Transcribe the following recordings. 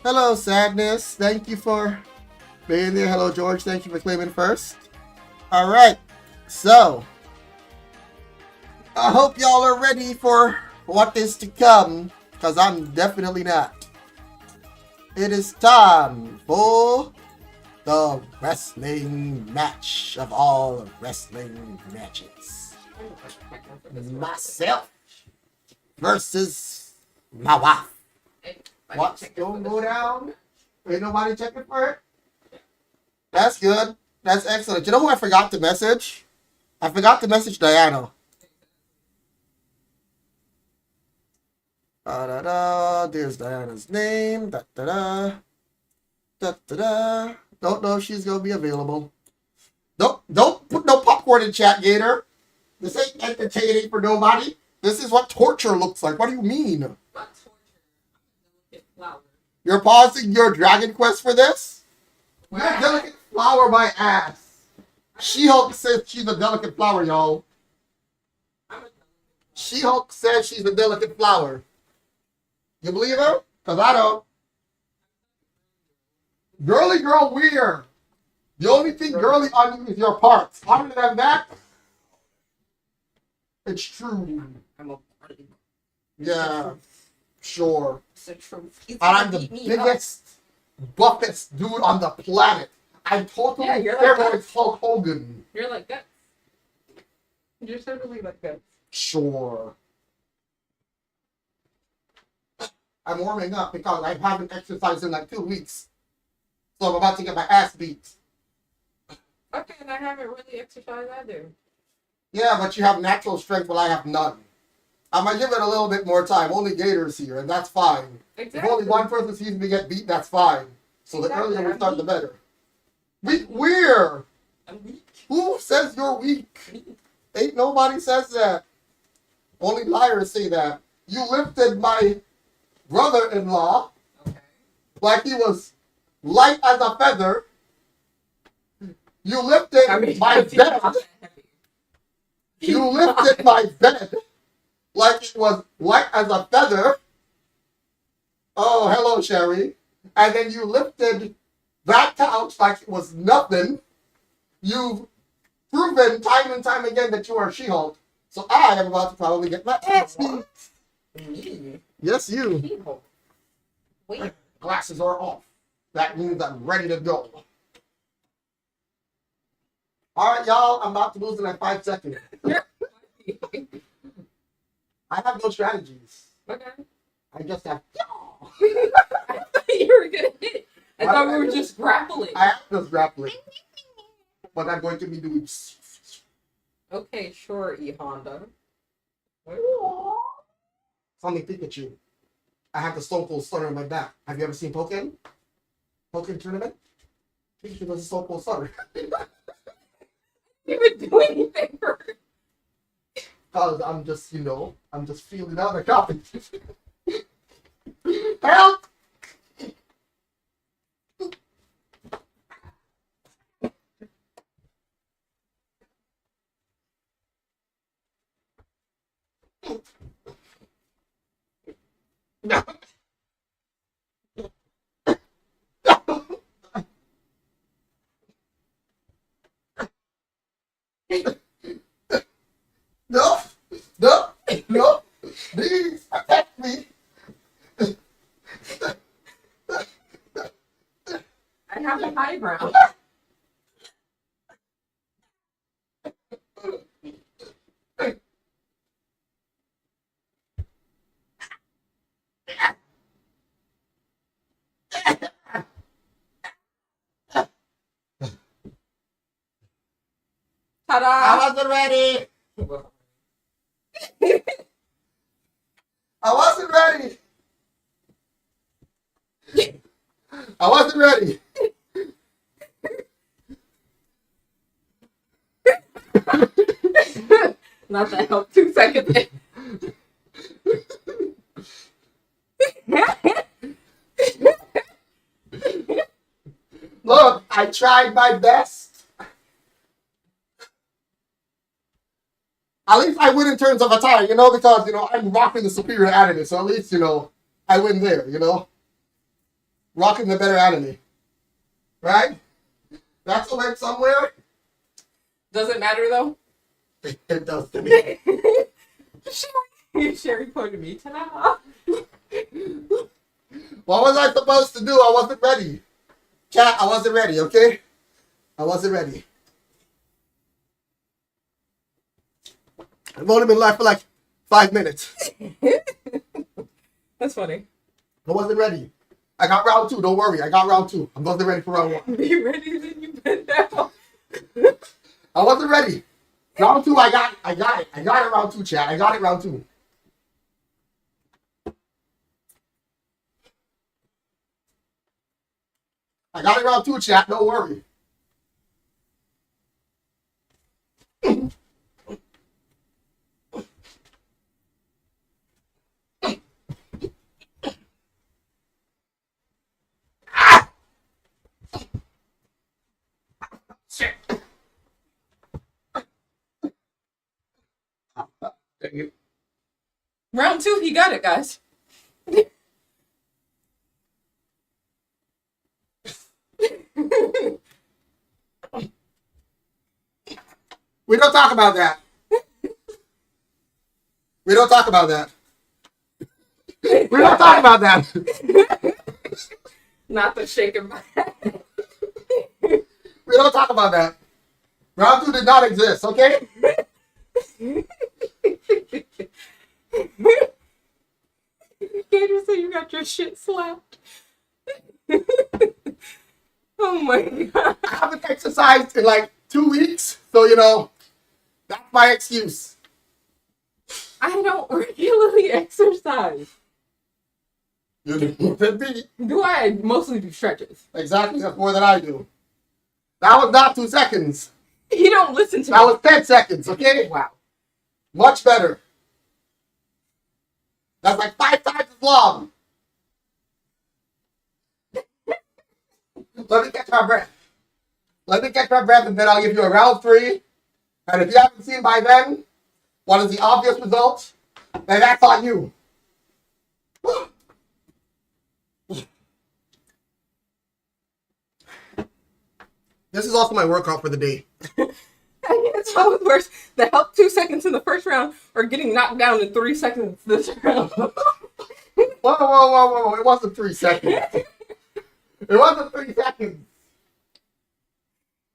Hello, Sadness. Thank you for being there. Hello, George. Thank you for claiming first. All right. So, I hope y'all are ready for what is to come, because I'm definitely not. It is time for the wrestling match of all wrestling matches. Myself versus my wife. What's going to go down? Ain't nobody checking for it? That's good. That's excellent. You know who I forgot to message? I forgot to message Diana. Da-da-da. There's Diana's name. Da-da-da. Da-da-da. Don't know if she's going to be available. Don't put no popcorn in chat, Gator. This ain't entertaining for nobody. This is what torture looks like. What do you mean? What torture? You're pausing your Dragon Quest for this? Wow. You're a delicate flower, my ass. She-Hulk says she's a delicate flower, y'all. She-Hulk says she's a delicate flower. You believe her? Because I don't. Girly girl weird. The only thing girly on you is your parts. Other than that, it's true. I'm a Yeah, sure. It's the truth. And I'm the biggest, buffest dude on the planet. I'm totally steroids Hulk Hogan. You're like that. You're totally like that. Sure. I'm warming up because I haven't exercised in like 2 weeks. So I'm about to get my ass beat. Okay, and I haven't really exercised either. Yeah, but you have natural strength while I have none. I'm going to give it a little bit more time. Only Gator's here, and that's fine. Exactly. If only one person sees me get beat, that's fine. So the earlier we start, the better. We're. I'm weak. Who says you're weak? Ain't nobody says that. Only liars say that. You lifted my brother-in-law like he was light as a feather. You lifted my bed. You lifted my bed like it was light as a feather. Oh, hello, Sherry. And then you lifted that couch like it was nothing. You've proven time and time again that you are She-Hulk. So I am about to probably get my ass beat. Me? Yes, you. She-Hulk. Wait. Glasses are off. That means I'm ready to go. All right, y'all. I'm about to lose in like 5 seconds. I have no strategies. Okay. I just have. I thought you were gonna hit. I thought we were just grappling. I am just grappling. But I'm going to be doing. Okay, sure, E Honda. Something Pikachu. I have the Stone Cold Stunner in my back. Have you ever seen Pokemon? Pokemon Tournament? Pikachu does a Stone Cold Stunner. You would do anything for her. Because I'm just, I'm just feeling out the competition. Help! No. No, no, no, please attack me. I have a high ground. Ta-da! I wasn't ready. I wasn't ready. I wasn't ready. Not that help. 2 seconds. Look, I tried my best. At least I win in terms of attire, because, I'm rocking the superior attitude. So at least, I win there, Rocking the better enemy. Right? That's a link somewhere. Does it matter though? It does to me. Sherry pointed me to now. What was I supposed to do? I wasn't ready. Chat, I wasn't ready, okay? I wasn't ready. I've only been live for like 5 minutes. That's funny. I wasn't ready. I got round 2. Don't worry. I got round 2. I wasn't ready for round 1. Be ready then you bend down. I wasn't ready. Round 2, I got it. I got it round 2, chat. I got it round 2. I got it round 2, chat. Don't worry. Shit. Dang it. Round 2, he got it, guys. We don't talk about that. We don't talk about that. We don't talk about that. Not the shaking my head. We don't talk about that. Round 2 did not exist, okay? You can't just say you got your shit slapped. Oh my god. I haven't exercised in like 2 weeks, so you know, that's my excuse. I don't regularly exercise. You do more than me. Do I mostly do stretches? Exactly, that's more than I do. That was not 2 seconds. You don't listen to That me. was 10 seconds, okay? Wow. Much better. That's like 5 times as long. Let me catch my breath. Let me catch my breath, and then I'll give you a round 3. And if you haven't seen by then what is the obvious result, then that's on you. This is also my workout for the day. It's always worse. The help 2 seconds in the first round or getting knocked down in 3 seconds this round. Whoa. It wasn't 3 seconds. It wasn't 3 seconds.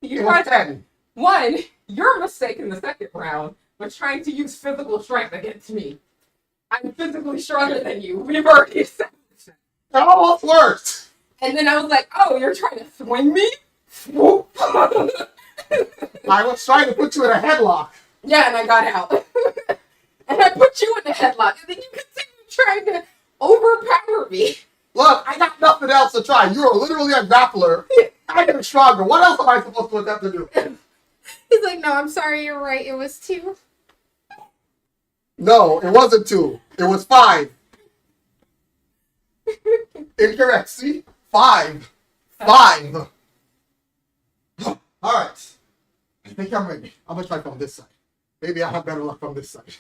You It was tried 10. one, your mistake in the second round was trying to use physical strength against me. I'm physically stronger than you. We've already established that. It almost worked. And then I was like, oh, you're trying to swing me? Swoop. I was trying to put you in a headlock. Yeah, and I got out. And I put you in a headlock. And then you continued trying to overpower me. Look, I got nothing else to try. You are literally a grappler. I'm getting stronger. What else am I supposed to attempt to do? He's like, no, I'm sorry, you're right. It was 2. No, it wasn't 2. It was 5. Incorrect. See? 5. 5. All right. I think I'm ready. I'm going to try from this side. Maybe I have better luck from this side.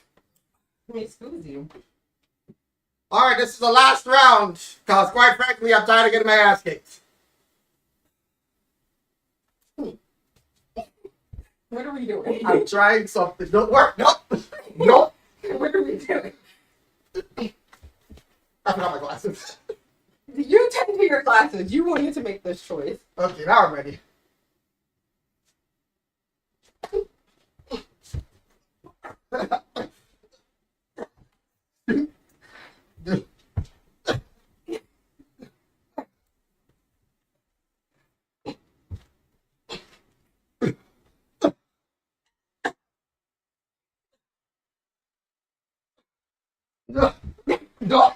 Let me squeeze you. All right, this is the last round. Because quite frankly, I'm tired of getting my ass kicked. What are we doing? I'm trying something. Don't work. Nope. Nope. What are we doing? I forgot my glasses. You tend to your glasses. You wanted to make this choice. Okay, now I'm ready. No. No.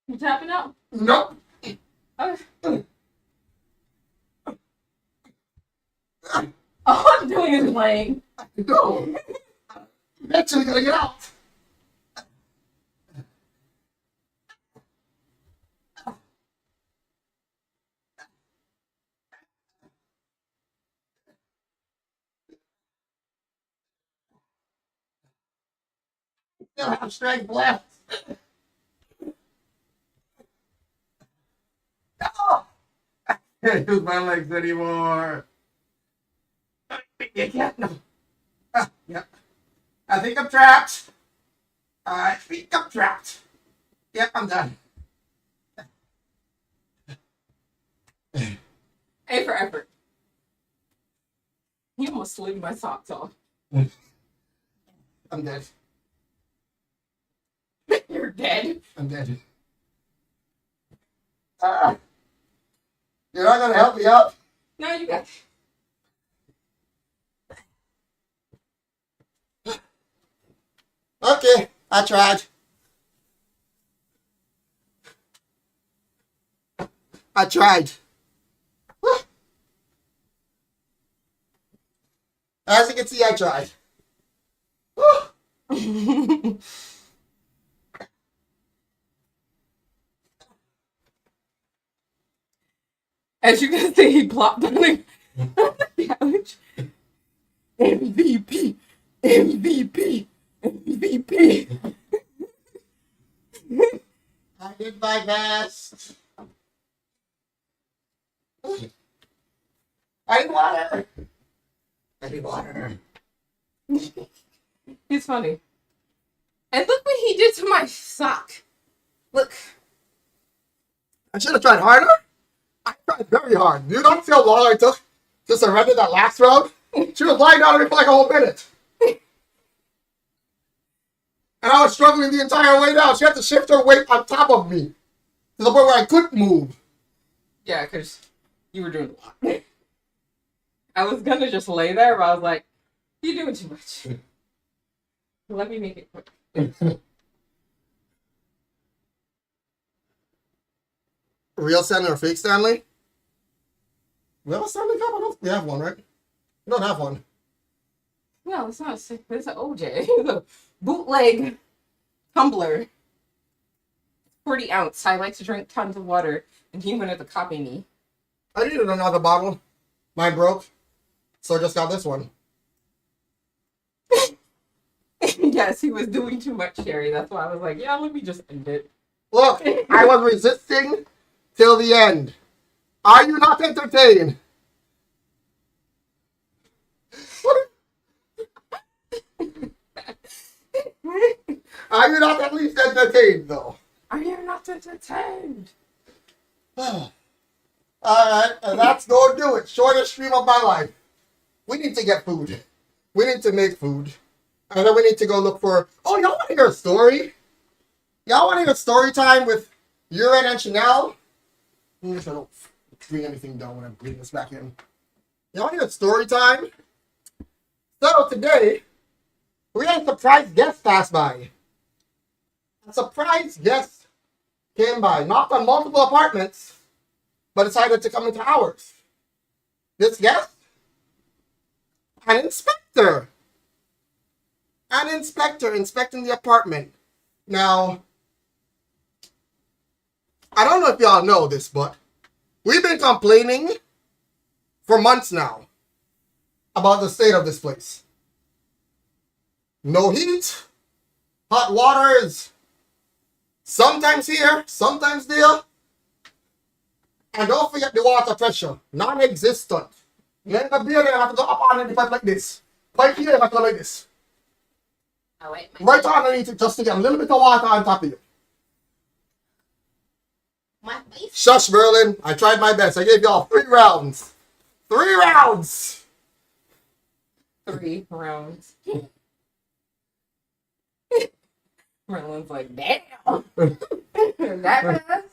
You tapping out? Nope. Okay. All I'm doing is laying. No. I'm actually gonna get out. still have strength left. No! I can't use my legs anymore. You can't. No. Yep. I think I'm trapped. I think I'm trapped. Yep, I'm done. A for effort. You almost slid my socks off. I'm dead. You're dead. I'm dead. You're not gonna help me up? No, you got. Okay, I tried. I tried. As you can see, I tried. As you can see, he plopped on the couch. MVP, MVP, MVP. I did my best. I need water. I need water. It's funny. And look what he did to my sock. Look. I should have tried harder. I tried very hard. You don't see how long I took to surrender that last round? She was lying down on me for like a whole minute. And I was struggling the entire way down. She had to shift her weight on top of me to the point where I couldn't move. Yeah, because you were doing a lot. I was going to just lay there, but I was like, you're doing too much. Let me make it quick. Real Stanley or fake Stanley? We have a Stanley Cup? I don't think we have one, right? We don't have one. No, it's not a sick. It's an OJ. It's a bootleg tumbler. 40 ounce. I like to drink tons of water, and he wanted to copy me. I needed another bottle. Mine broke, so I just got this one. Yes, he was doing too much, Sherry. That's why I was like, yeah, let me just end it. Look, I was resisting till the end. Are you not entertained? Are you not at least entertained, though? Are you not entertained? Alright, and that's gonna do it. Shortest stream of my life. We need to get food. We need to make food. And then we need to go look for... Oh, y'all want to hear a story? Y'all want to hear a story time with Urine and Shanel? I don't bring anything down when I bring this back in. Y'all want to hear a story time? So today, we had a surprise guest pass by. A surprise guest came by, knocked on multiple apartments, but decided to come into ours. This guest? An inspector. An inspector inspecting the apartment. Now, I don't know if y'all know this, but we've been complaining for months now about the state of this place. No heat, hot water is sometimes here, sometimes there. And don't forget the water pressure, non-existent. You ain't gonna be there, you have to go up on the pipe like this. Pipe here, you have to go like this. Oh, wait. Right underneath it just to get a little bit of water on top of you. My face. Shush, Berlin. I tried my best. I gave y'all 3 rounds. 3 rounds! 3 rounds. Merlin's like, damn. That fast?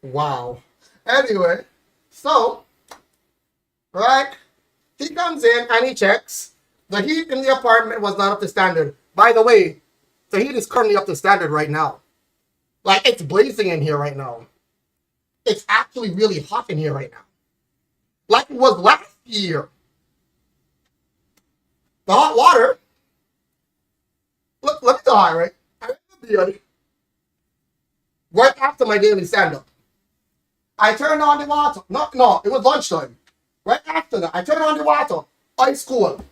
Wow. Anyway, so, right, he comes in and he checks. The heat in the apartment was not up to standard. By the way, the heat is currently up to standard right now. Like, it's blazing in here right now. It's actually really hot in here right now. Like it was last year. The hot water. Look, let me tell you, right? I remember right after my daily stand-up. I turned on the water. No, it was lunchtime. Right after that, I turned on the water. Ice cold.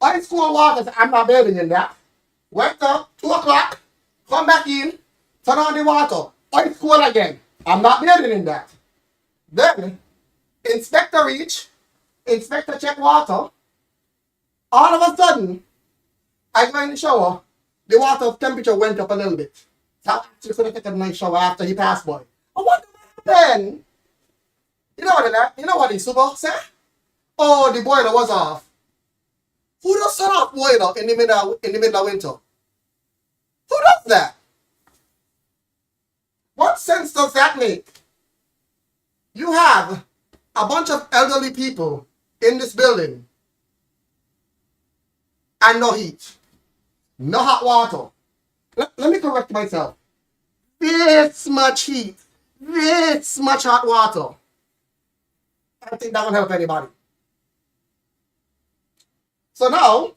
Ice cold water. I'm not bathing in that. Went up, 2 o'clock, come back in, turn on the water. Ice cold again. I'm not bathing in that. Then, inspector reach, inspector check water. All of a sudden, I go in the shower, the water temperature went up a little bit. So I actually could have taken a nice shower after he passed by. I wonder what happened. You know what the super said? Oh, the boiler was off. Who does turn off boiler in the middle of winter? Who does that? What sense does that make? You have a bunch of elderly people in this building and no heat, no hot water. Let me correct myself. This much heat, this much hot water. I don't think that will help anybody. So now,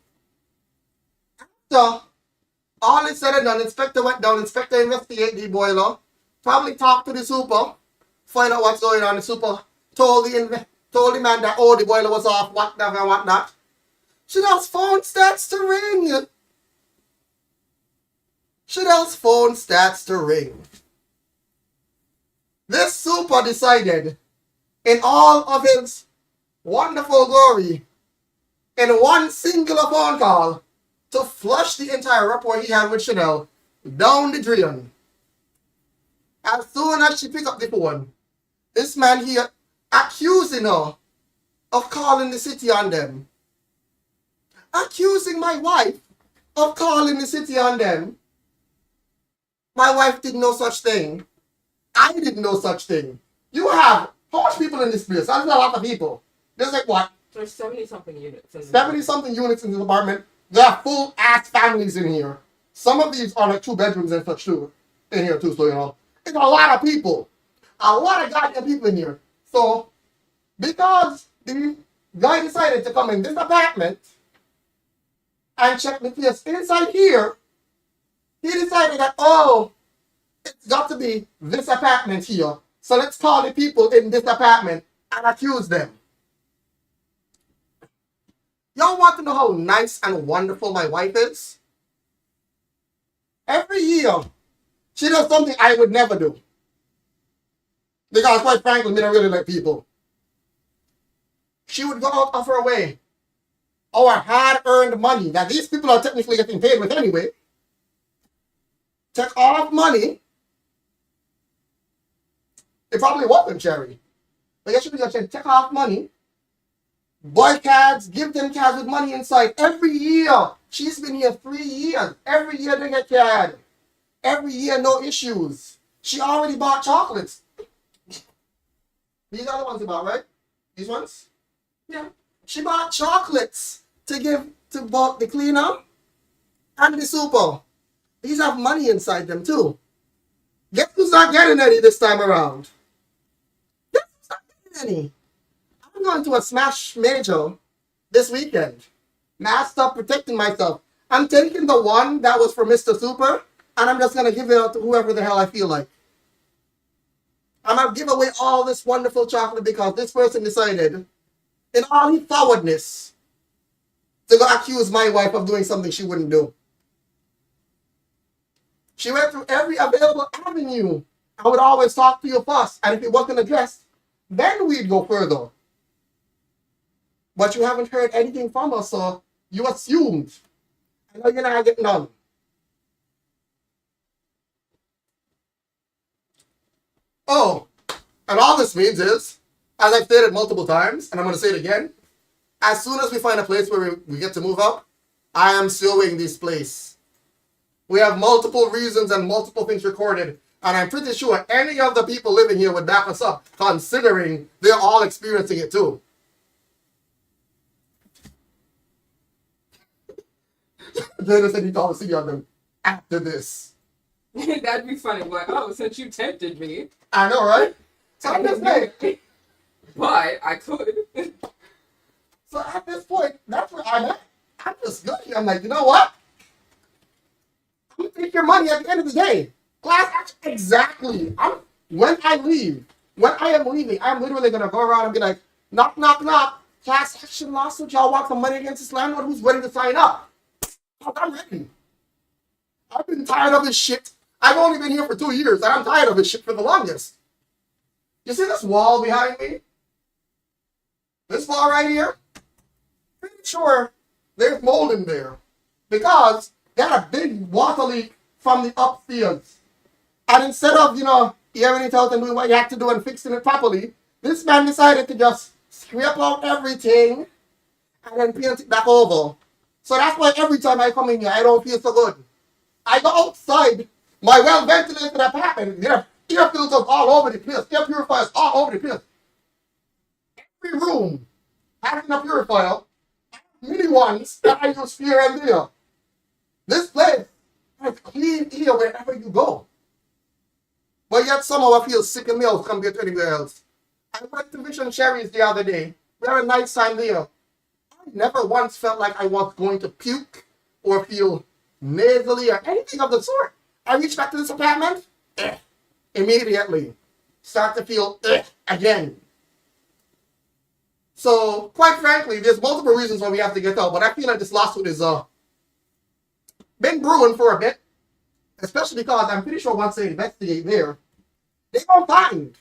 after all is said and done, inspector went down, inspector investigated the boiler, probably talked to the super, find out what's going on. The super told the man that, oh, the boiler was off, whatnot and whatnot. Chanel's phone starts to ring. Chanel's phone starts to ring. This super decided, in all of his wonderful glory, in one singular phone call, to flush the entire rapport he had with Shanel down the drain. As soon as she picked up the phone, this man here accusing her of calling the city on them. Accusing my wife of calling the city on them. My wife did no such thing. I did no such thing. You have how much people in this place? That's a lot of people. There's like what? There's 70-something units. 70-something units in this apartment. There are full ass families in here. Some of these are like 2 bedrooms and such too. In here too, so you know. It's a lot of people. A lot of goddamn people in here. So, because the guy decided to come in this apartment and check the place inside here, he decided that, oh, it's got to be this apartment here. So let's call the people in this apartment and accuse them. Y'all want to know how nice and wonderful my wife is? Every year, she does something I would never do. Because quite frankly, I don't really like people. She would go out of her way. Our hard-earned money that these people are technically getting paid with anyway. Take off money. It probably wasn't Cherry. But you should be just take off money. Buy cards, give them cards with money inside. Every year. She's been here 3 years. Every year they get card. Every year, no issues. She already bought chocolates. These are the ones you bought, right? These ones? Yeah. She bought chocolates to give to both the cleaner and the super. These have money inside them too. Guess who's not getting any this time around? Guess who's not getting any? I'm going to a Smash Major this weekend. Now stop protecting myself. I'm taking the one that was for Mr. Super, and I'm just going to give it out to whoever the hell I feel like. I'm going to give away all this wonderful chocolate because this person decided, in all his forwardness, to go accuse my wife of doing something she wouldn't do. She went through every available avenue. I would always talk to you first, and if it wasn't addressed, then we'd go further. But you haven't heard anything from us, so you assumed. I know you're not getting none. Oh, and all this means is, as I've stated multiple times, and I'm going to say it again, as soon as we find a place where we get to move out, I am suing this place. We have multiple reasons and multiple things recorded, and I'm pretty sure any of the people living here would back us up, considering they're all experiencing it too. Jada said he called to see on them after this. That'd be funny, but oh, since you tempted me. I know, right? So I'm just saying. But I could. So at this point, that's where I'm at. I'm just good. I'm like, you know what? I'm gonna take your money at the end of the day. Class action, exactly. When I leave, when I am leaving, I'm literally gonna go around and be like, knock, knock, knock. Class action lawsuit. Y'all want some money against this landlord who's ready to sign up? I'm ready. I've been tired of this shit. I've only been here for 2 years, and I'm tired of this shit for the longest. You see this wall behind me? This wall right here? Pretty sure there's mold in there. Because they had a big water leak from the upstairs. And instead of, airing it out and doing what you had to do and fixing it properly, this man decided to just scrape out everything and then paint it back over. So that's why every time I come in here, I don't feel so good. I go outside, my well-ventilated apartment, there are air filters all over the place, air purifiers all over the place. Every room having a purifier, mini ones that I use here and there. This place has clean air wherever you go. But yet somehow I feel sick in the house compared to anywhere else. I went to Vision Cherries the other day. We had a nice time there. I never once felt like I was going to puke or feel nasally or anything of the sort. I reached back to this apartment, immediately start to feel again. So, quite frankly, there's multiple reasons why we have to get out, but I feel like this lawsuit is been brewing for a bit, especially because I'm pretty sure once they investigate there, they won't find.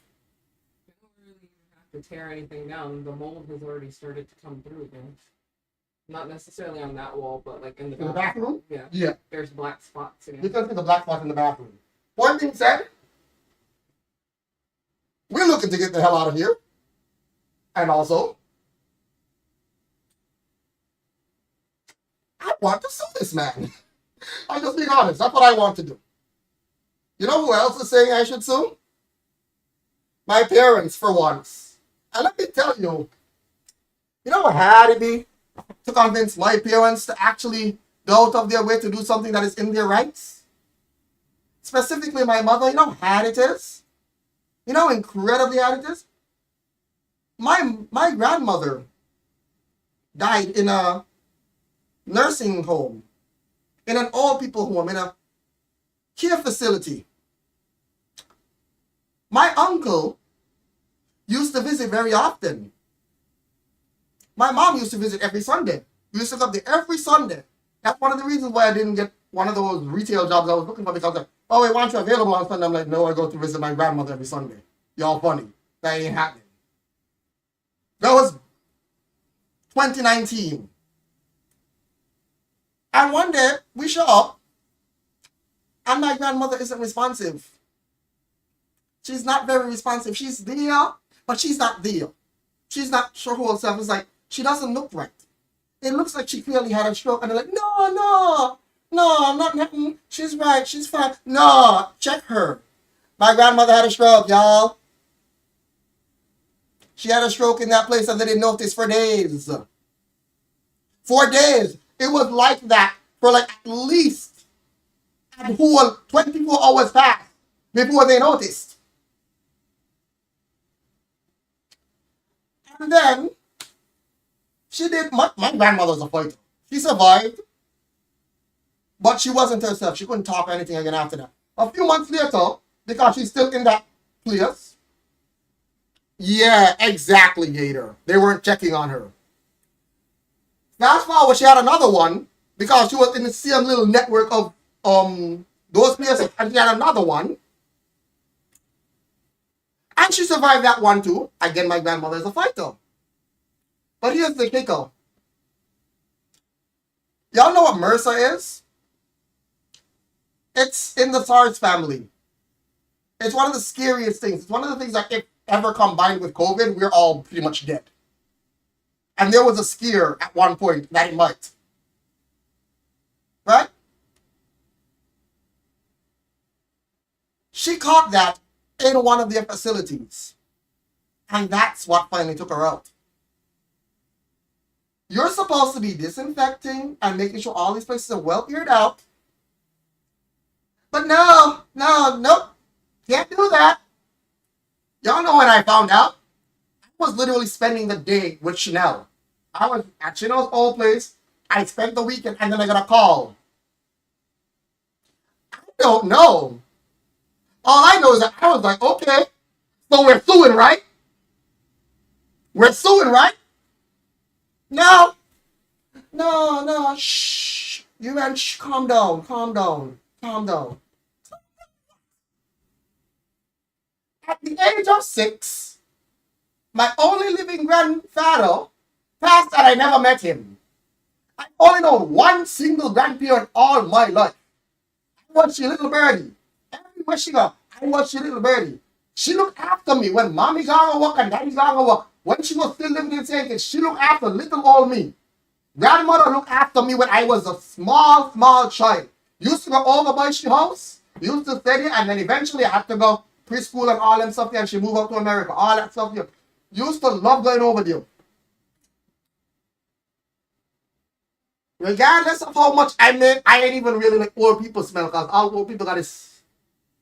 They don't really have to tear anything down. The mold has already started to come through there. Not necessarily on that wall, but like in the bathroom. Yeah. Yeah. There's black spots in it. You can see the black spots in the bathroom. One thing said, we're looking to get the hell out of here. And also, I want to sue this man. I'm just being honest. That's what I want to do. You know who else is saying I should sue? My parents, for once. And let me tell you, you know how hard it be to convince my parents to actually go out of their way to do something that is in their rights? Specifically my mother, you know how hard it is? You know how incredibly hard it is? My grandmother died in a nursing home, in an old people home, in a care facility. My uncle used to visit very often. My mom used to visit every Sunday. We used to go up there every Sunday. That's one of the reasons why I didn't get one of those retail jobs I was looking for, because like, oh, wait, why aren't you available on Sunday? I'm like, no, I go to visit my grandmother every Sunday. Y'all funny. That ain't happening. That was 2019. And one day, we show up, and my grandmother isn't responsive. She's not very responsive. She's there, but she's not there. She's not sure who herself is. Like, she doesn't look right. It looks like she clearly had a stroke, and they're like, no, not nothing. She's right, she's fine. No, check her. My grandmother had a stroke, y'all. She had a stroke in that place, and they didn't notice for days. 4 days. It was like that for like at least a whole 24 hours passed before they noticed. And then she did. My grandmother's a fighter. She survived, but she wasn't herself. She couldn't talk or anything again after that. A few months later, because she's still in that place. Yeah, exactly, Gator. They weren't checking on her. Fast forward, she had another one because she was in the same little network of those places, and she had another one. And she survived that one too. Again, my grandmother is a fighter. But here's the kicker. Y'all know what MRSA is? It's in the SARS family. It's one of the scariest things. It's one of the things that if ever combined with COVID, we're all pretty much dead. And there was a scare at one point that it might. Right? She caught that in one of their facilities. And that's what finally took her out. You're supposed to be disinfecting and making sure all these places are well cleared out. But nope. Can't do that. Y'all know when I found out? I was literally spending the day with Shanel. I was at Shanel's old place. I spent the weekend and then I got a call. I don't know. All I know is that I was like, okay, so we're suing, right? We're suing, right? No, shh. You man, shh, calm down. Calm down. At the age of 6, my only living grandfather passed and I never met him. I only know one single grandparent all my life. I was your little birdie. Everywhere she go, I was your little birdie. She looked after me when mommy gone to work and daddy gone to work. When she was still living in St. Kitts, she looked after little old me. Grandmother looked after me when I was a small child. Used to go over by she house, used to study, and then eventually I had to go preschool and all them stuff there, and she moved up to America, all that stuff there. Used to love going over there. Regardless of how much I make, I ain't even really like old people smell, because all old people got this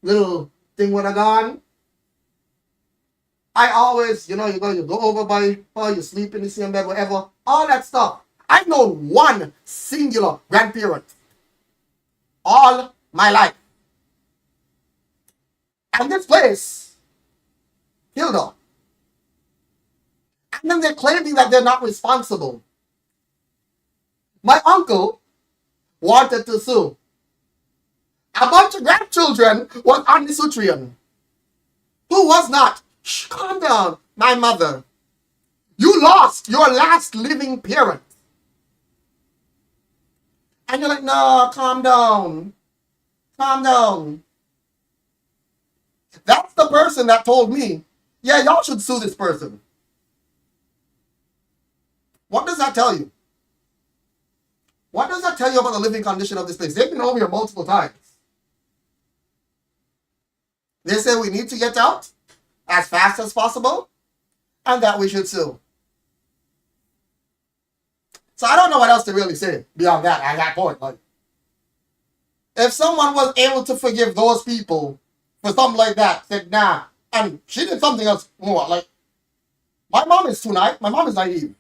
little thing when I gone. I always, you go over by her, you sleep in the same bed, whatever, all that stuff. I know one singular grandparent all my life. And this place killed her. And then they're claiming that they're not responsible. My uncle wanted to sue. A bunch of grandchildren was on the Sutrian. Who was not? Shh, calm down, my mother. You lost your last living parent. And you're like, no, calm down. Calm down. That's the person that told me, yeah, y'all should sue this person. What does that tell you? What does that tell you about the living condition of this place? They've been over here multiple times. They say we need to get out as fast as possible and that we should sue. So I don't know what else to really say beyond that at that point. Like, if someone was able to forgive those people for something like that, said, nah, and she did something else more. Like, my mom is too naive. My mom is naive.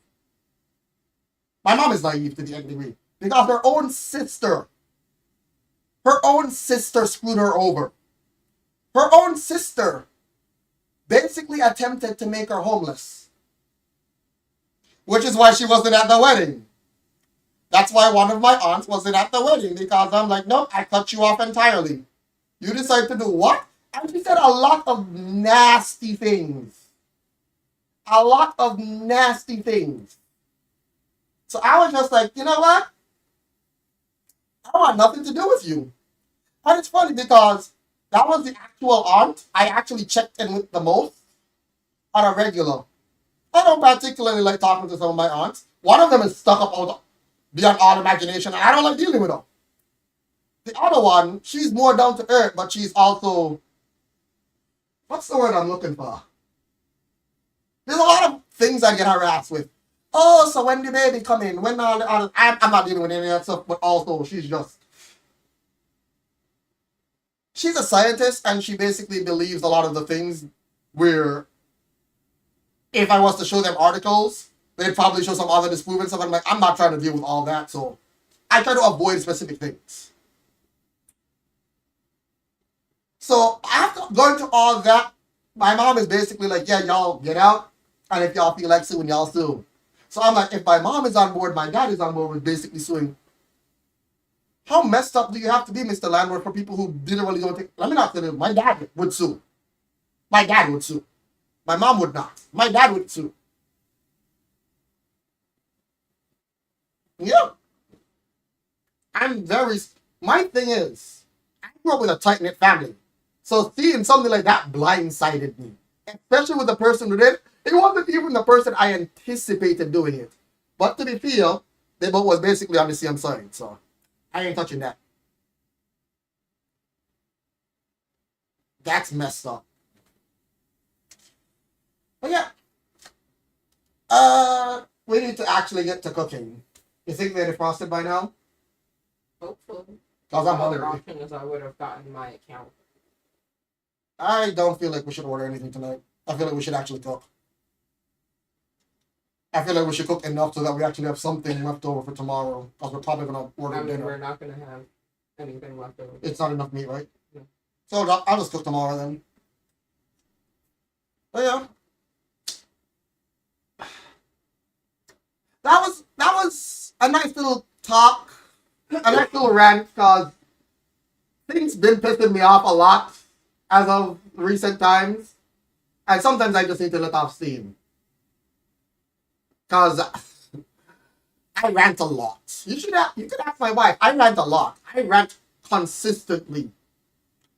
My mom is naive to the nth degree. Because her own sister screwed her over. Her own sister basically attempted to make her homeless. Which is why she wasn't at the wedding. That's why one of my aunts wasn't at the wedding. Because I'm like, nope, I cut you off entirely. You decide to do what? And she said a lot of nasty things. A lot of nasty things. So I was just like, you know what? I want nothing to do with you. And it's funny because that was the actual aunt I actually checked in with the most on a regular. I don't particularly like talking to some of my aunts. One of them is stuck up out beyond all imagination, and I don't like dealing with her. The other one, she's more down to earth, but she's also, what's the word I'm looking for? There's a lot of things I get harassed with. Oh, so when the baby come in, when all the other, I'm not dealing with any of that stuff, but also she's a scientist, and she basically believes a lot of the things where if I was to show them articles, they'd probably show some other disproven stuff. I'm like, I'm not trying to deal with all that, so I try to avoid specific things. So after going through all that, my mom is basically like, yeah, y'all get out, and if y'all feel like suing, y'all sue. So I'm like, if my mom is on board, my dad is on board with basically suing. How messed up do you have to be, Mr. Landlord, for people who didn't really don't take... Let me not tell you, my dad would sue. My dad would sue. My mom would not. My dad would sue. Yeah. My thing is, I grew up with a tight-knit family. So seeing something like that blindsided me. Especially with the person who did. It wasn't even the person I anticipated doing it. But to be fair, they both was basically on the same side. So I ain't touching that. That's messed up. But yeah. We need to actually get to cooking. You think they're defrosted by now? Hopefully. Because I'm other hungry. option is I would have gotten my account. I don't feel like we should order anything tonight. I feel like we should actually cook. I feel like we should cook enough so that we actually have something left over for tomorrow. Because we're probably going to order dinner. We're not going to have anything left over. It's not enough meat, right? No. So I'll just cook tomorrow then. But yeah. That was a nice little talk. A nice little rant because things been pissing me off a lot as of recent times. And sometimes I just need to let off steam. Because I rant a lot. You could ask my wife. I rant a lot. I rant consistently.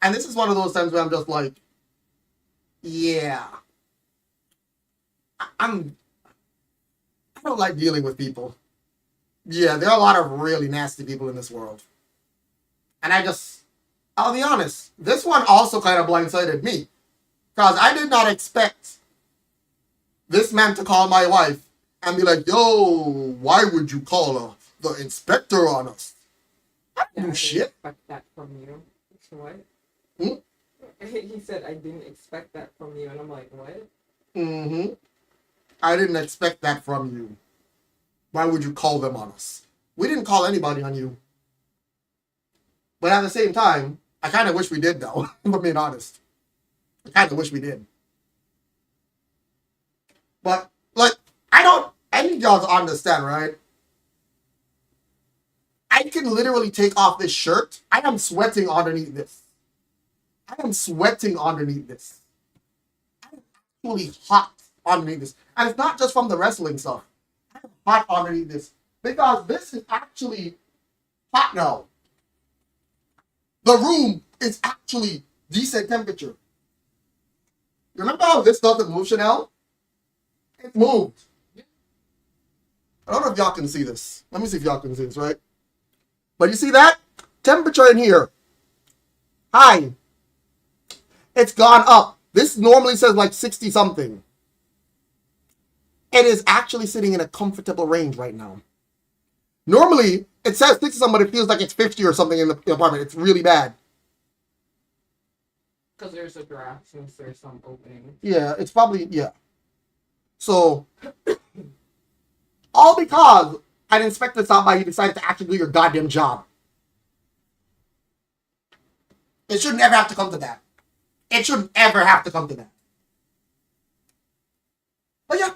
And this is one of those times where I'm just like, yeah. I don't like dealing with people. Yeah, there are a lot of really nasty people in this world. And I'll be honest, this one also kind of blindsided me. Because I did not expect this man to call my wife and be like, yo, why would you call the inspector on us? I didn't do shit. Expect that from you. What? Hmm? He said, I didn't expect that from you. And I'm like, what? Mm-hmm. I didn't expect that from you. Why would you call them on us? We didn't call anybody on you. But at the same time, I kind of wish we did, though, if I'm being honest. I kind of wish we did. But, like, I need y'all to understand, right? I can literally take off this shirt. I am sweating underneath this. I'm actually hot underneath this. And it's not just from the wrestling stuff. I'm hot underneath this. Because this is actually hot now. The room is actually decent temperature. Remember how this doesn't move, Shanel? It moved. I don't know if y'all can see this. Let me see if y'all can see this, right? But you see that? Temperature in here. High. It's gone up. This normally says like 60 something. It is actually sitting in a comfortable range right now. Normally, it says 60 something, but it feels like it's 50 or something in the apartment. It's really bad. Because there's a draft since there's some opening. Yeah, it's probably, yeah. So, all because an inspector stopped by, you decided to actually do your goddamn job. It should never have to come to that. It shouldn't ever have to come to that. But yeah,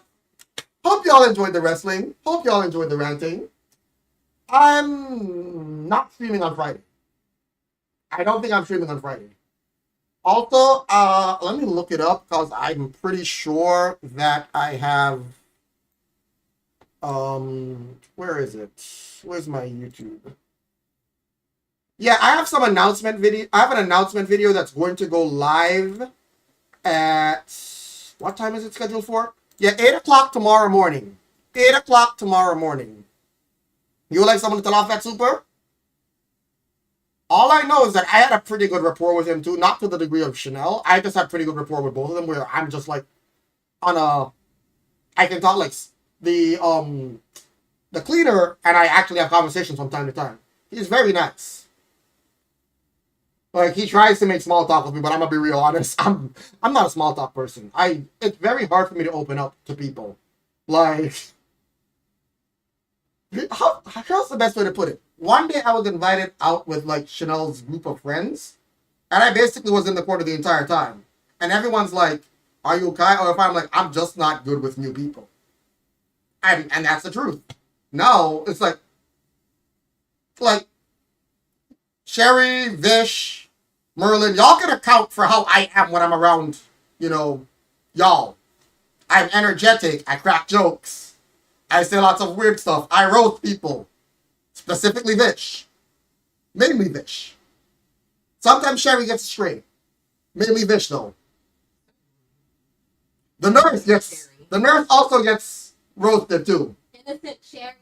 hope y'all enjoyed the wrestling. Hope y'all enjoyed the ranting. I'm not streaming on Friday. I don't think I'm streaming on Friday. Also, let me look it up because I'm pretty sure that I have. Where is it? Where's my YouTube? Yeah, I have some announcement video. I have an announcement video that's going to go live at what time is it scheduled for? Yeah, 8 o'clock tomorrow morning. 8 o'clock tomorrow morning. You would like someone to laugh at Super? All I know is that I had a pretty good rapport with him too, not to the degree of Shanel. I just had pretty good rapport with both of them where I'm just like I can talk like the cleaner and I actually have conversations from time to time. He's very nice. Like he tries to make small talk with me, but I'm gonna be real honest. I'm not a small talk person. It's very hard for me to open up to people. Like how's the best way to put it? One day I was invited out with like Shanel's group of friends, and I basically was in the corner the entire time. And everyone's like, "Are you okay?" Or if I'm like, "I'm just not good with new people," and that's the truth. No, it's like Sherry, Vish, Merlin, y'all can account for how I am when I'm around, y'all. I'm energetic. I crack jokes. I say lots of weird stuff. I roast people. Specifically Vish. Mainly Vish. Sometimes Sherry gets straight. Mainly Vish, though. The nurse also gets roasted, too. Innocent Sherry.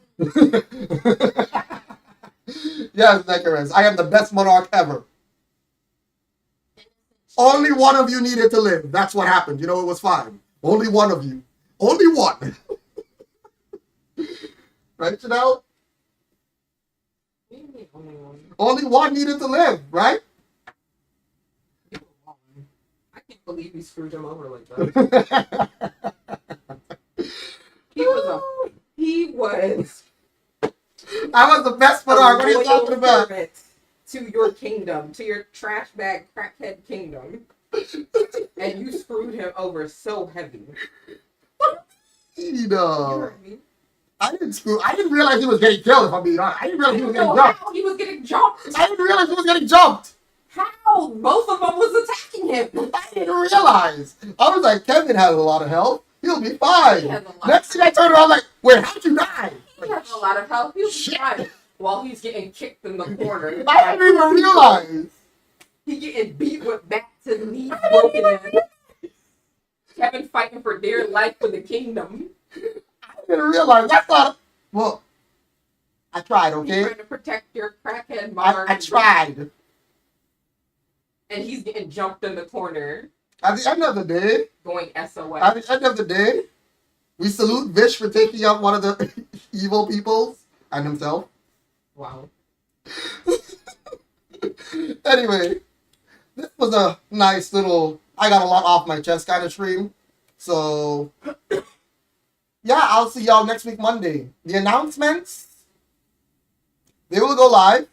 Yes, Nekarez. I am the best monarch ever. Only one of you needed to live. That's what happened. It was fine. Only one of you. Only one. Right, Shanel? Only one needed to live, right? I can't believe he screwed him over like that. He was. I was the best monarch. What are you talking about? To your kingdom, to your trash bag crackhead kingdom, and you screwed him over so heavy. You heard me. I didn't realize he was getting killed, if I'm being honest. I didn't realize he was getting jumped. How he was getting jumped. I didn't realize he was getting jumped. How? Both of them was attacking him. I didn't realize. I was like, Kevin has a lot of health. He'll be fine. He has a lot Next thing I turned around, like, wait, how'd you die? He has a lot of health. He'll be fine. While he's getting kicked in the corner. I didn't even realize. He getting beat with bats and knees broken in. Kevin fighting for dear life for the kingdom. I didn't realize. I thought, well, I tried, okay? He's trying to protect your crackhead mother. I tried. And he's getting jumped in the corner. At the end of the day, going SOS. At the end of the day, we salute Vish for taking out one of the evil peoples and himself. Wow. Anyway, this was a nice little, I got a lot off my chest kind of stream. So, yeah, I'll see y'all next week, Monday. The announcements, they will go live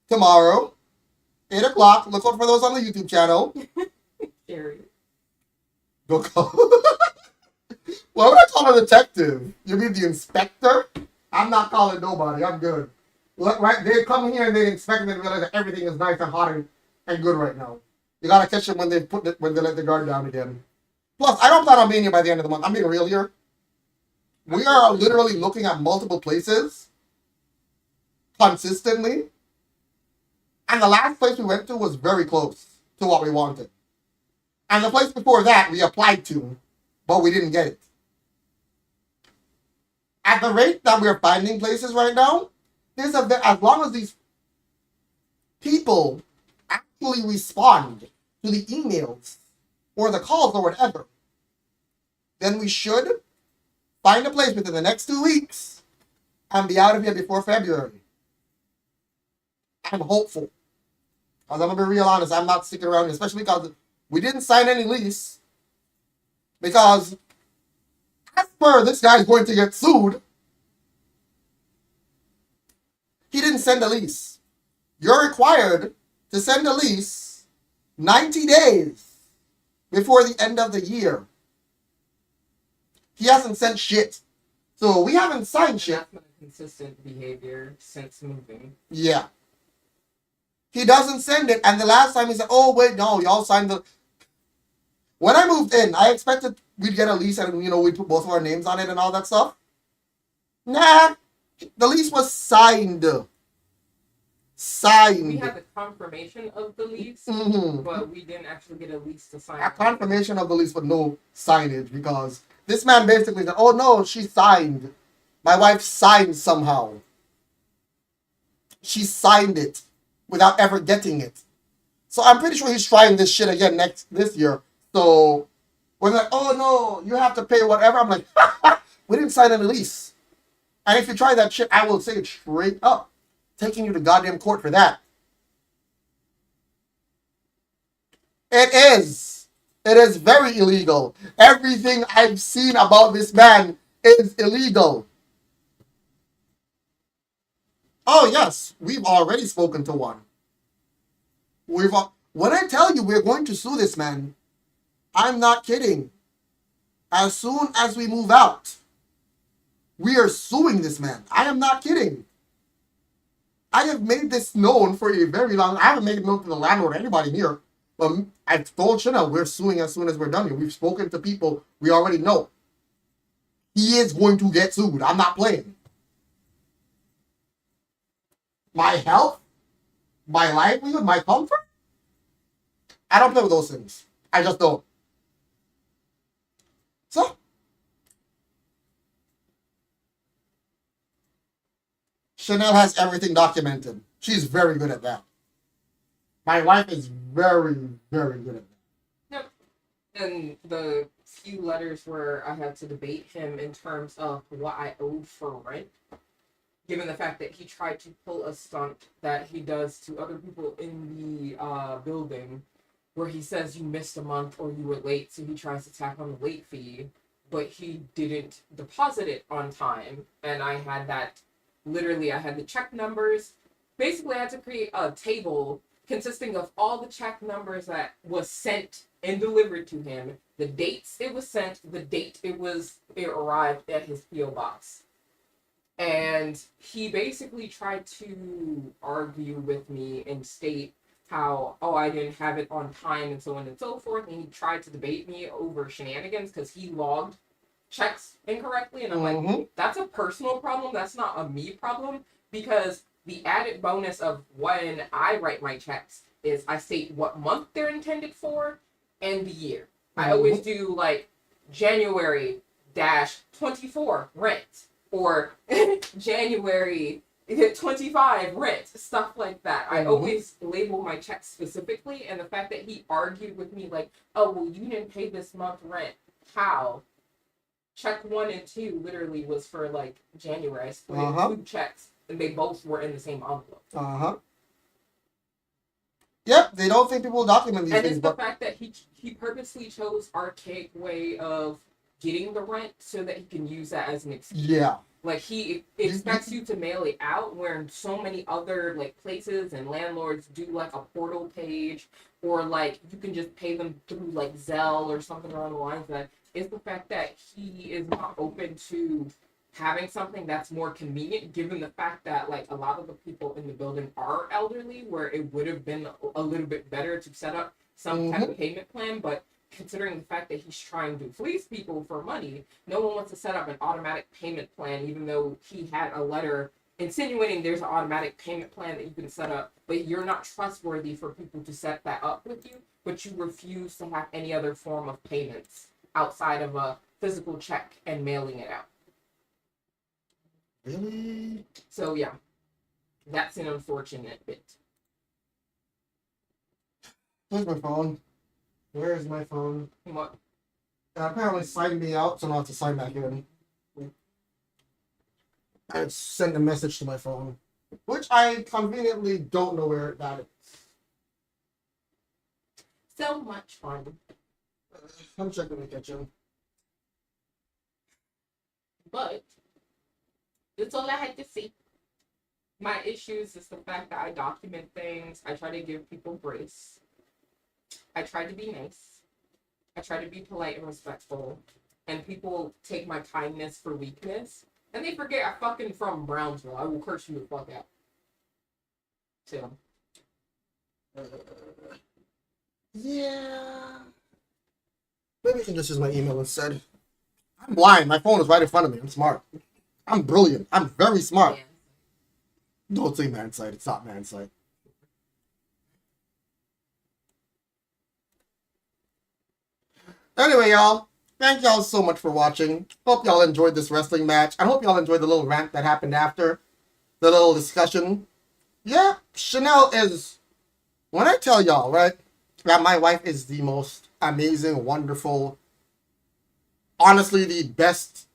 tomorrow, 8 o'clock. Look out for those on the YouTube channel. Scary. Go call. Why would I call a detective? You mean the inspector? I'm not calling nobody. I'm good. Look, right? They come here and they inspect me and realize that everything is nice and hot and good right now. You gotta catch them when they let the guard down again. Plus, I don't plan on being here by the end of the month. I'm being real here. We are literally looking at multiple places consistently. And the last place we went to was very close to what we wanted. And the place before that we applied to, but we didn't get it. At the rate that we're finding places right now, as long as these people actually respond to the emails or the calls or whatever, then we should find a place within the next 2 weeks and be out of here before February. I'm hopeful. Because I'm going to be real honest, I'm not sticking around, especially because we didn't sign any lease. Because as per this guy's going to get sued, he didn't send a lease. You're required to send a lease 90 days before the end of the year. He hasn't sent shit. So we haven't signed shit. That's been a consistent behavior since moving. Yeah. He doesn't send it. And the last time he said, oh, wait, no, y'all signed the... When I moved in, I expected we'd get a lease and, we'd put both of our names on it and all that stuff. Nah. The lease was signed. We had the confirmation of the lease, but we didn't actually get a lease to sign. A confirmation of the lease with no signage, because this man basically said, oh no, she signed. My wife signed somehow. She signed it without ever getting it. So I'm pretty sure he's trying this shit again this year. So when they're like, oh no, you have to pay whatever, I'm like, we didn't sign any lease. And if you try that shit, I will say it straight up. Taking you to goddamn court for that. It is. It is very illegal. Everything I've seen about this man is illegal. Oh yes, we've already spoken to one. When I tell you we're going to sue this man, I'm not kidding. As soon as we move out, we are suing this man. I am not kidding. I have made this known for a very long... I haven't made it known to the landlord or anybody here. But I've told Shanel we're suing as soon as we're done here. We've spoken to people we already know. He is going to get sued. I'm not playing. My health? My livelihood? My comfort? I don't play with those things. I just don't. So... Shanel has everything documented. She's very good at that. My wife is very, very good at that. Yep. And the few letters where I had to debate him in terms of what I owed for rent, given the fact that he tried to pull a stunt that he does to other people in the building, where he says you missed a month or you were late, so he tries to tack on the late fee, but he didn't deposit it on time, and I had that... Literally, I had the check numbers. Basically, I had to create a table consisting of all the check numbers that was sent and delivered to him, the dates it was sent, the date it arrived at his P.O. box. And he basically tried to argue with me and state how, oh, I didn't have it on time and so on and so forth. And he tried to debate me over shenanigans because he logged checks incorrectly. And I'm like, that's a personal problem. That's not a me problem. Because the added bonus of when I write my checks is I state what month they're intended for and the year. I always do like January 24 rent or January 25 rent, stuff like that. I always label my checks specifically, and the fact that he argued with me like, oh, well, you didn't pay this month rent. How? Check 1 and 2 literally was for like January. I split 2 checks, and they both were in the same envelope. Yep, they don't think people document these and things. And it's the fact that he purposely chose archaic way of getting the rent so that he can use that as an excuse. Yeah. Like, he expects you to mail it out, where so many other, like, places and landlords do, like, a portal page, or, like, you can just pay them through, like, Zelle or something along the lines of that. It's the fact that he is not open to having something that's more convenient, given the fact that, like, a lot of the people in the building are elderly, where it would have been a little bit better to set up some type of payment plan, but considering the fact that he's trying to fleece people for money, no one wants to set up an automatic payment plan, even though he had a letter insinuating there's an automatic payment plan that you can set up, but you're not trustworthy for people to set that up with you, but you refuse to have any other form of payments outside of a physical check and mailing it out. Really? So, yeah, that's an unfortunate bit. Where's my phone? Where is my phone? What? Apparently signed me out, so I'll have to sign back in. I sent a message to my phone, which I conveniently don't know where that is. So much fun. I'm checking the kitchen. But that's all I had to say. My issues is the fact that I document things. I try to give people grace. I try to be nice. I try to be polite and respectful. And people take my kindness for weakness. And they forget I'm fucking from Brownsville. I will curse you the fuck out. So. Yeah. Maybe I can just use my email instead. I'm blind. My phone is right in front of me. I'm smart. I'm brilliant. I'm very smart. Yeah. Don't say man sight. It's not man sight. Anyway, y'all, thank y'all so much for watching. Hope y'all enjoyed this wrestling match. I hope y'all enjoyed the little rant that happened after. The little discussion. Yeah, Shanel is... When I tell y'all, right, that my wife is the most amazing, wonderful, honestly, the best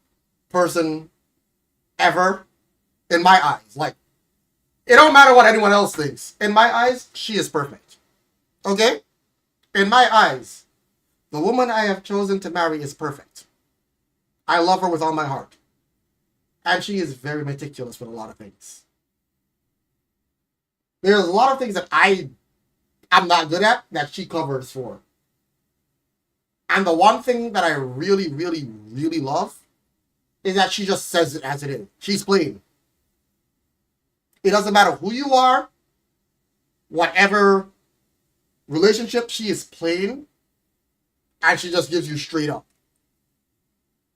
person ever in my eyes. Like, it don't matter what anyone else thinks. In my eyes, she is perfect. Okay? In my eyes, the woman I have chosen to marry is perfect. I love her with all my heart. And she is very meticulous with a lot of things. There's a lot of things that I'm not good at that she covers for. And the one thing that I really, really, really love is that she just says it as it is. She's plain. It doesn't matter who you are, whatever relationship, she is plain. And she just gives you straight up.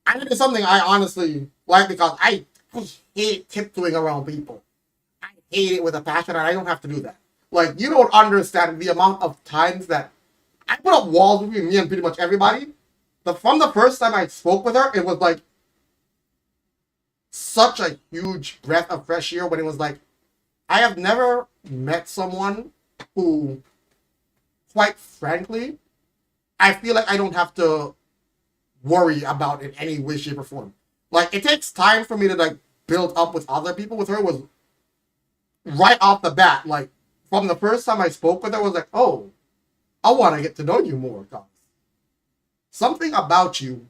And it is something I honestly like because I hate tiptoeing around people. I hate it with a passion, and I don't have to do that. Like, you don't understand the amount of times that I put up walls between me and pretty much everybody. From the first time I spoke with her, it was like such a huge breath of fresh air when it was like, I have never met someone who, quite frankly, I feel like I don't have to worry about in any way, shape, or form. Like, it takes time for me to, like, build up with other people. With her, was right off the bat. Like, from the first time I spoke with her, I was like, oh, I want to get to know you more, guys. Something about you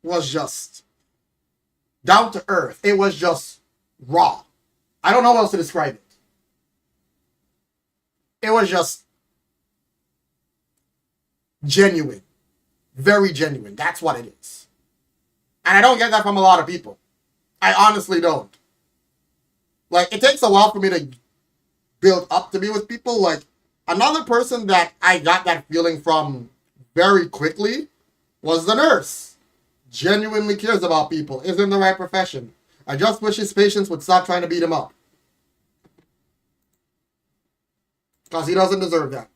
was just down to earth. It was just raw. I don't know how else to describe it. It was just genuine. Very genuine. That's what it is. And I don't get that from a lot of people. I honestly don't. Like, it takes a while for me to build up to be with people. Like another person that I got that feeling from very quickly was the nurse. Genuinely cares about people, is in the right profession. I just wish his patients would stop trying to beat him up. Because he doesn't deserve that.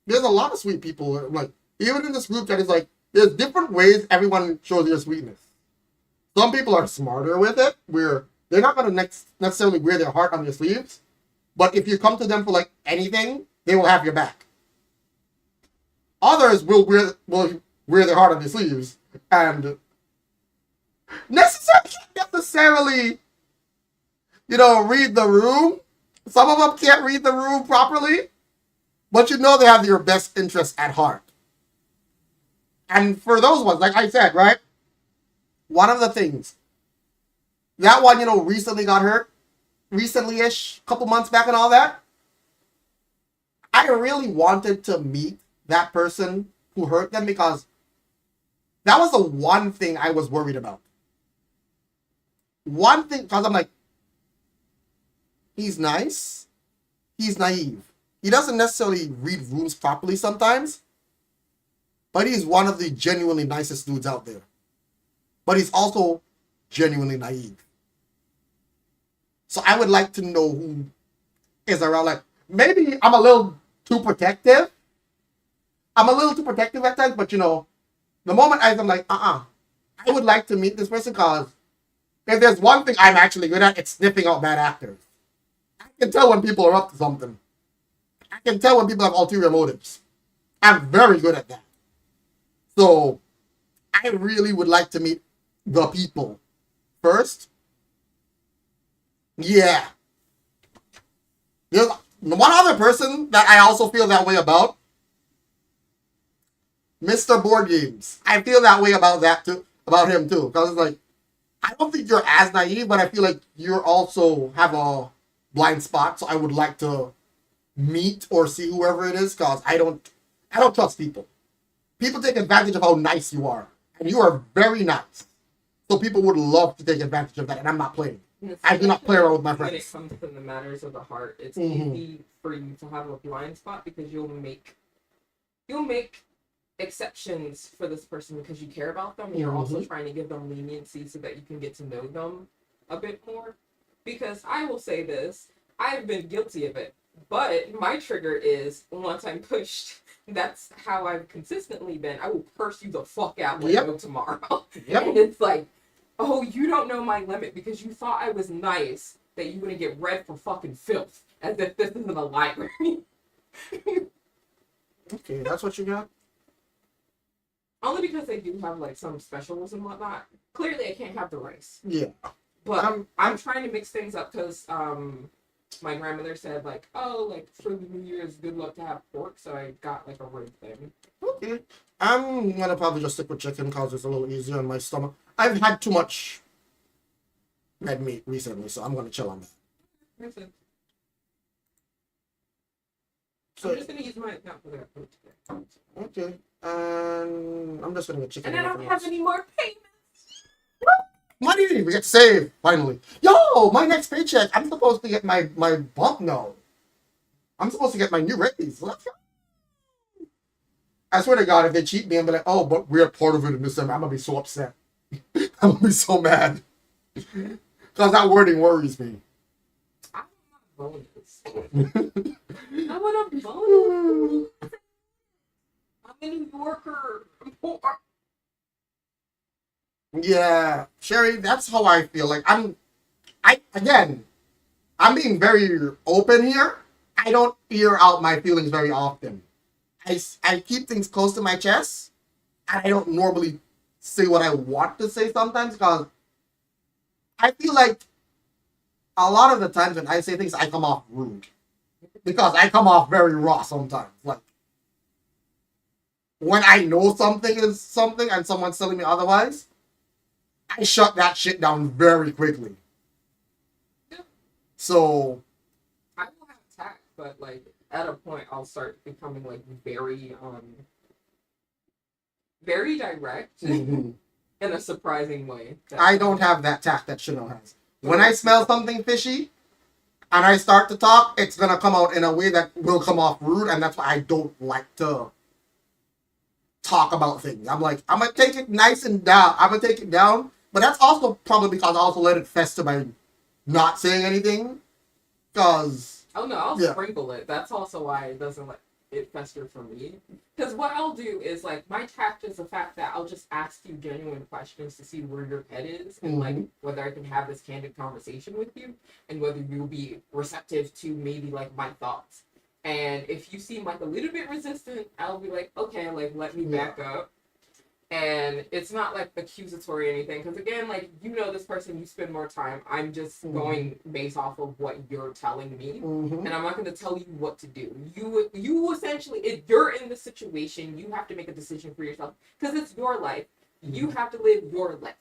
There's a lot of sweet people, like, even in this group that is like, there's different ways everyone shows their sweetness. Some people are smarter with it, where they're not going to necessarily wear their heart on their sleeves, but if you come to them for like anything, they will have your back. Others will wear their heart on their sleeves and necessarily, read the room. Some of them can't read the room properly, but they have your best interest at heart. And for those ones, like I said, right? One of the things, that one, recently got hurt, recently-ish, couple months back and all that. I really wanted to meet that person who hurt them because that was the one thing I was worried about. One thing, because I'm like, he's nice, he's naive. He doesn't necessarily read rooms properly sometimes, but he's one of the genuinely nicest dudes out there. But he's also genuinely naive. So I would like to know who is around. Like, maybe I'm a little too protective. I'm a little too protective at times, but the moment I'm like, I would like to meet this person because if there's one thing I'm actually good at, it's sniffing out bad actors. I can tell when people are up to something. I can tell when people have ulterior motives. I'm very good at that. So I really would like to meet the people first. Yeah. There's one other person that I also feel that way about. Mr. Board Games. I feel that way about that too, about him too. Because it's like, I don't think you're as naive, but I feel like you also have a blind spot. So I would like to meet or see whoever it is, because I don't trust people. People take advantage of how nice you are, and you are very nice. So people would love to take advantage of that, and I'm not playing. I do not play around with my friends. When it comes to the matters of the heart, it's easy for you to have a blind spot because you'll make exceptions for this person because you care about them, and you're also trying to give them leniency so that you can get to know them a bit more. Because I will say this, I've been guilty of it, but my trigger is once I'm pushed. That's how I've consistently been. I will curse you the fuck out tomorrow. Yep. And it's like, oh, you don't know my limit because you thought I was nice, that you wouldn't get read for fucking filth, as if this isn't a library. Okay, that's what you got? Only because they do have like some specials and whatnot. Clearly I can't have the rice. Yeah. But I'm trying to mix things up because my grandmother said like, oh, like for the New Year's, good luck to have pork, so I got like a rib thing. Okay. I'm gonna probably just stick with chicken because it's a little easier on my stomach. I've had too much red meat recently, so I'm gonna chill on that. Makes sense. So, I'm just gonna use my account for that food today. Okay. And I'm just gonna get chicken. And I don't have any more payments. Money we get saved finally. Yo, my next paycheck, I'm supposed to get my bump now. I'm supposed to get my new raise. Let's go. I swear to God, if they cheat me, I'm be like, oh, but we're part of it in December. I'm gonna be so upset. I'm gonna be so mad because that wording worries me. I want a bonus. I want a bonus. I'm a New Yorker. I'm poor. Yeah, Sherry, that's how I feel. Like I'm being very open here. I don't air out my feelings very often. I keep things close to my chest, and I don't normally say what I want to say sometimes because I feel like a lot of the times when I say things, I come off rude because I come off very raw sometimes. Like when I know something is something and someone's telling me otherwise, I shut that shit down very quickly. Yeah. So I will have tact, but like at a point I'll start becoming like very direct in a surprising way. I don't have that tact that Shanel has. When I smell something fishy, and I start to talk, it's gonna come out in a way that will come off rude, and that's why I don't like to talk about things. I'm like, I'm gonna take it nice and down. I'm gonna take it down, but that's also probably because I also let it fester by not saying anything. Cause oh no, I'll sprinkle it. That's also why it doesn't let it fester for me. Because what I'll do is like my tact is the fact that I'll just ask you genuine questions to see where your head is and like whether I can have this candid conversation with you and whether you'll be receptive to maybe like my thoughts. And if you seem like a little bit resistant, I'll be like, okay, like let me back up. And it's not like accusatory or anything, because again, like you know this person, you spend more time. I'm just going based off of what you're telling me, and I'm not going to tell you what to do. You essentially, if you're in the situation, you have to make a decision for yourself because it's your life. You have to live your life.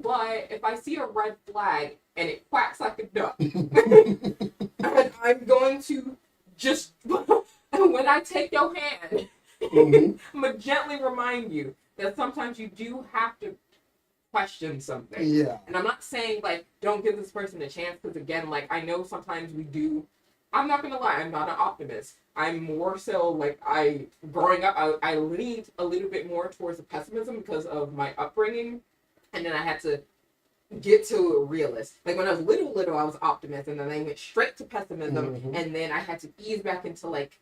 But if I see a red flag and it quacks like a duck, and I'm going to just when I take your hand, I'm gonna gently remind you that sometimes you do have to question something. Yeah. And I'm not saying, like, don't give this person a chance, because, again, like, I know sometimes we do. I'm not going to lie, I'm not an optimist. I'm more so, like, growing up, I leaned a little bit more towards the pessimism because of my upbringing. And then I had to get to a realist. Like, when I was little, I was optimist, and then I went straight to pessimism, and then I had to ease back into, like,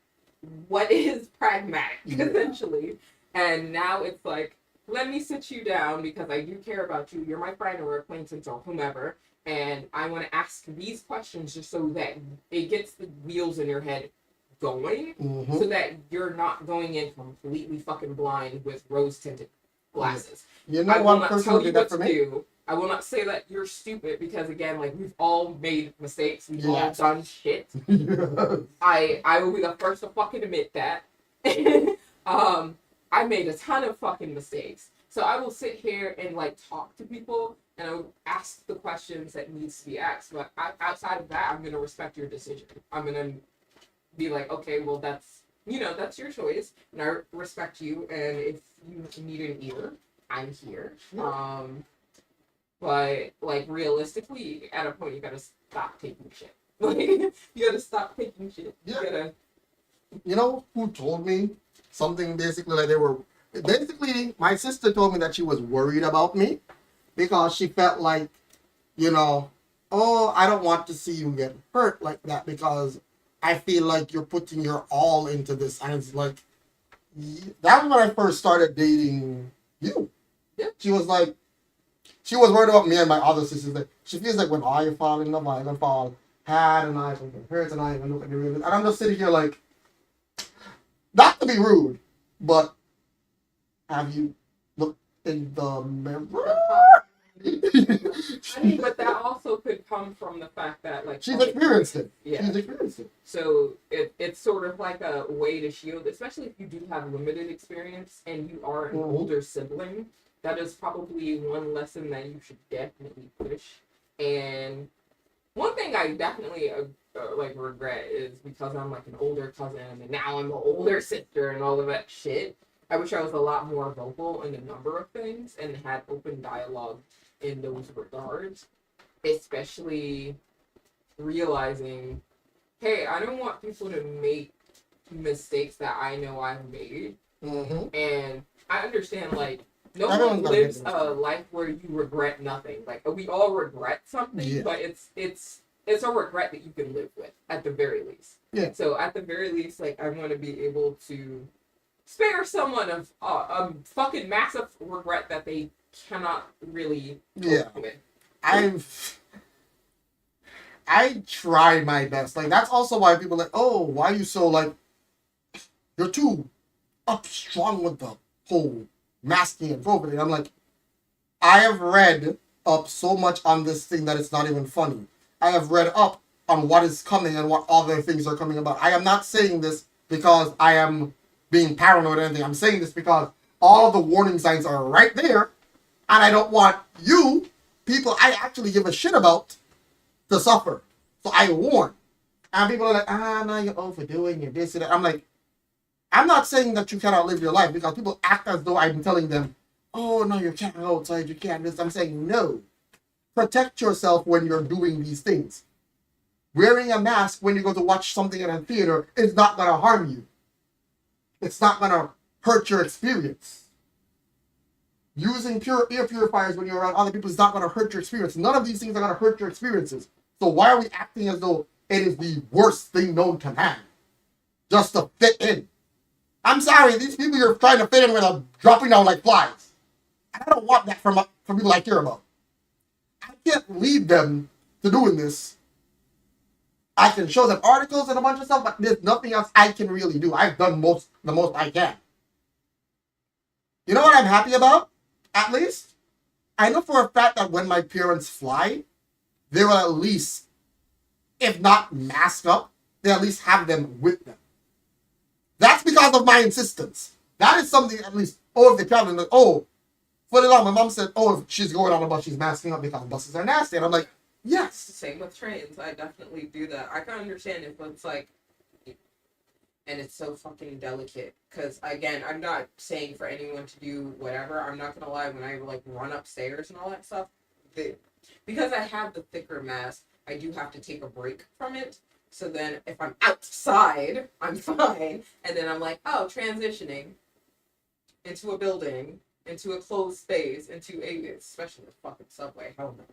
what is pragmatic, essentially. And now it's like, let me sit you down because I do care about you. You're my friend or acquaintance or whomever. And I want to ask these questions just so that it gets the wheels in your head going so that you're not going in completely fucking blind with rose-tinted glasses. You know, one person will do that for me. I will not say that you're stupid because, again, like, we've all made mistakes. We've all done shit. I will be the first to fucking admit that. I made a ton of fucking mistakes. So I will sit here and, like, talk to people and I will ask the questions that needs to be asked. But outside of that, I'm going to respect your decision. I'm going to be like, okay, well, that's your choice. And I respect you. And if you need an ear, I'm here. But, like, realistically, at a point, you got to stop taking shit. Like, you got to stop taking shit. You know who told me something basically like my sister told me that she was worried about me because she felt like, you know, oh, I don't want to see you get hurt like that because I feel like you're putting your all into this. And it's like, that was when I first started dating you. She was like, she was worried about me and my other sisters. Like, she feels like when I fall in love, I'm gonna fall hard and I can get hurt and I even look at the real. And I'm just sitting here like, not to be rude, but have you looked in the mirror? I mean, but that also could come from the fact that, like, she's experienced it. Yeah. She's experienced it. So it's sort of like a way to shield, especially if you do have limited experience and you are an older sibling. That is probably one lesson that you should definitely push. And one thing I definitely like regret is because I'm like an older cousin and now I'm an older sister and all of that shit. I wish I was a lot more vocal in a number of things and had open dialogue in those regards, especially realizing, hey, I don't want people to make mistakes that I know I've made. And I understand, like, no one lives a life where you regret nothing. Like, we all regret something, but it's a regret that you can live with at the very least. So at the very least, like, I want to be able to spare someone of a fucking massive regret that they cannot really cope with. I try my best. Like, that's also why people are like, oh, why are you so, like, you're too strong with the whole masking and voting. I'm like, I have read up so much on this thing that it's not even funny. I have read up on what is coming and what other things are coming about. I am not saying this because I am being paranoid or anything. I'm saying this because all the warning signs are right there, and I don't want you, people I actually give a shit about, to suffer. So I warn. And people are like, no, you're overdoing, you're this and that. I'm like, I'm not saying that you cannot live your life because people act as though I'm telling them, oh, no, you can't go outside, you can't this. I'm saying, no. Protect yourself when you're doing these things. wearing a mask when you go to watch something in a theater is not going to harm you. It's not going to hurt your experience. Using ear purifiers when you're around other people is not going to hurt your experience. None of these things are going to hurt your experiences. So why are we acting as though it is the worst thing known to man? Just to fit in. I'm sorry, these people you're trying to fit in with are dropping down like flies. I don't want that from people I care about. I can't lead them to doing this. I can show them articles and a bunch of stuff, but there's nothing else I can really do. I've done the most I can. You know what I'm happy about? At least, I know for a fact that when my parents fly, they will at least, if not mask up, they at least have them with them. That's because of my insistence. That is something at least, if they travel, like, for the long, my mom said, if she's going on a bus, she's masking up because buses are nasty. And I'm like, yes. Same with trains. I definitely do that. I can understand if it's like, and it's so fucking delicate. Because, again, I'm not saying for anyone to do whatever. I'm not going to lie, when I, like, run upstairs and all that stuff, because I have the thicker mask, I do have to take a break from it. So then if I'm outside, I'm fine. And then I'm like, transitioning into a building, into a closed space, especially the fucking subway. Hell no.